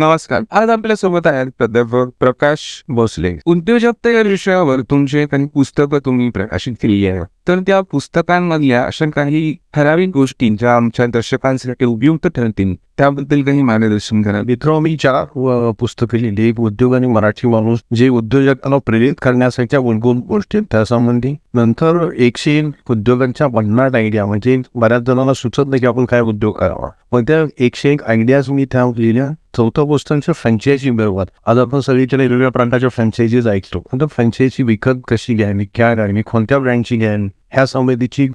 नमस्कार. आज आपल्यासोबत आहेत प्राध्यापक प्रकाश भोसले. उद्योजकता या विषयावर तुमचे काही पुस्तकं तुम्ही प्रकाशित केली आहे. तर त्या पुस्तकांमधल्या अशा काही ठराविक गोष्टी ज्या आमच्या दर्शकांसाठी उपयुक्त ठरतील त्याबद्दल काही मार्गदर्शन करा. मित्र, मी 4 पुस्तकं लिहिली. एक उद्योग आणि मराठी माणूस, जे उद्योजकांना प्रेरित करण्यासाठीच्या गुणगुण गोष्टी त्यासंबंधी. नंतर 101 उद्योगांच्या 50 आयडिया, म्हणजे बऱ्याच जणांना सुचत नाही की आपण काय उद्योग करावा, पण त्या 101 आयडियाज मी त्या लिहिल्या. 4थं पुस्तकांच्या फ्रँचायझी बरोबर. आज आपण सगळीकडे वेगवेगळ्या प्रकारच्या फ्रँचायझीज ऐकतो, पण फ्रँचायझी विकत कशी घ्यावी, काय घ्यावी, कोणत्या ब्रँडची घ्यावी, ह्या संबंधीची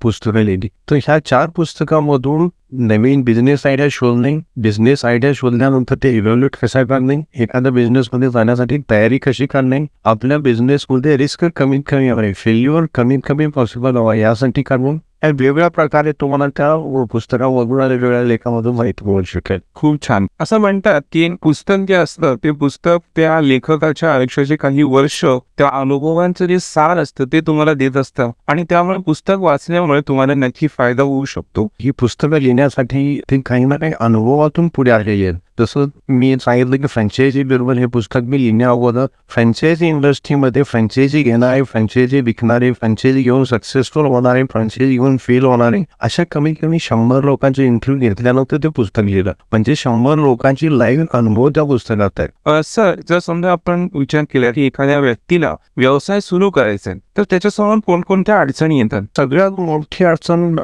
पुस्तकं लिहिली. तर ह्या 4 पुस्तकांमधून नवीन बिझनेस आयडिया शोधणे, बिझनेस आयडिया शोधल्यानंतर ते इव्हॅल्युएट कसा करणे, एखाद्या बिझनेसमध्ये जाण्यासाठी तयारी कशी करणे, आपल्या बिझनेसमध्ये रिस्क कमीत कमी हवे, फेल्युअर कमीत कमी पॉसिबल हवा, यासाठी करणे. या वेगवेगळ्या प्रकारे तुम्हाला त्या पुस्तकामधून आणि वेगवेगळ्या लेखामधून माहिती मिळू शकेल. खूप छान. असं म्हणतात की पुस्तक जे असतं ते पुस्तक त्या लेखकाच्या आयुष्याचे काही वर्ष त्या अनुभवांचं जे सार असतं ते तुम्हाला देत असतं आणि त्यामुळे पुस्तक वाचल्यामुळे तुम्हाला नक्की फायदा होऊ शकतो. ही पुस्तकं लिहिण्यासाठी ते काही ना काही अनुभवातून पुढे आलेली आहेत. जसं मी सांगितलं की फ्रँचायझी बरोबर हे पुस्तक मी लिहिण्या अगोदर फ्रँचायझी इंडस्ट्रीमध्ये फ्रँचायझी घेणारे, फ्रँचायझी विकणारे, फ्रँचायझी घेऊन सक्सेसफुल होणारे, फ्रँचायझी घेऊन फेल होणारे, अशा कमीत कमी 100 लोकांचे इंटरव्ह्यू घेतल्यानंतर ते पुस्तक लिहिलं. म्हणजे 100 लोकांची लाईव्ह अनुभव त्या पुस्तकात आहे. सर, जर समजा आपण विचार केला की एखाद्या व्यक्तीला व्यवसाय सुरू करायचा आहे तर त्याच्यासमोर कोणकोणत्या अडचणी येतात? सगळ्यात मोठी अडचण,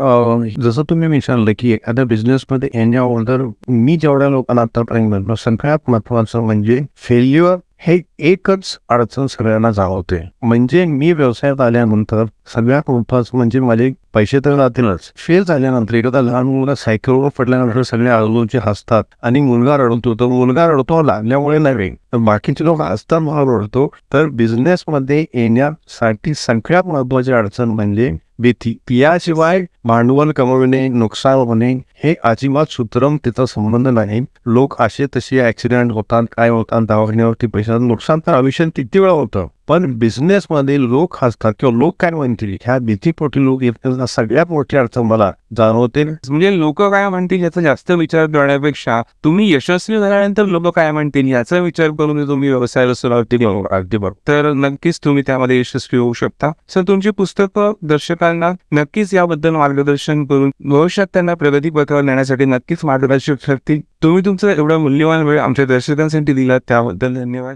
जसं तुम्ही विचारलं की एखाद्या बिझनेसमध्ये येण्या अगोदर मी जेवढ्या लोकांना आतापर्यंत म्हणतो, सगळ्यात महत्वाचं म्हणजे फेल्युअर हे एकच अडचण सगळ्यांना जाणवते. म्हणजे मी व्यवसायात आल्यानंतर सगळ्यात महत्वाचं म्हणजे माझे पैसे तर जातीलच. फेल झाल्यानंतर एखादा लहान मुलगा सायकलवर पडल्यानंतर सगळे आजूबाजूचे हसतात आणि मुलगा रडतो. तर मुलगा रडतो लागल्यामुळे नव्हे, तर बाकीचे लोक हसतात म्हणून रडतो. तर बिझनेसमध्ये येण्यासाठी सगळ्यात महत्वाची अडचण म्हणजे भीती. याशिवाय भांडवल कमविणे, नुकसान होणे हे अजिबात सूत्रमतेचा संबंध नाही. लोक असे तसे ऍक्सिडेंट होतात, काय होतात, दवाखान्यावरती पैशाचं नुकसान तर आयुष्यात किती वेळा होतं. पण बिझनेसमध्ये लोक हसतात किंवा लोक काय म्हणतील ह्या भीतीपोटी लोक येतात. सगळ्यात मोठी अडचण मला जाणवते. म्हणजे लोक काय म्हणतील याचा जास्त विचार करण्यापेक्षा तुम्ही यशस्वी झाल्यानंतर लोक काय म्हणतील याचा विचार करून तुम्ही व्यवसायाला सुरुवात केली अगदी बरोबर, तर नक्कीच तुम्ही त्यामध्ये यशस्वी होऊ शकता. सर, तुमची पुस्तकं दर्शकांना नक्कीच याबद्दल मार्गदर्शन करून भविष्यात त्यांना प्रगतीपथावर नेण्यासाठी नक्कीच मार्गदर्शक ठरतील. तुम्ही तुमचा एवढा मूल्यवान वेळ आमच्या दर्शकांसाठी दिला त्याबद्दल धन्यवाद.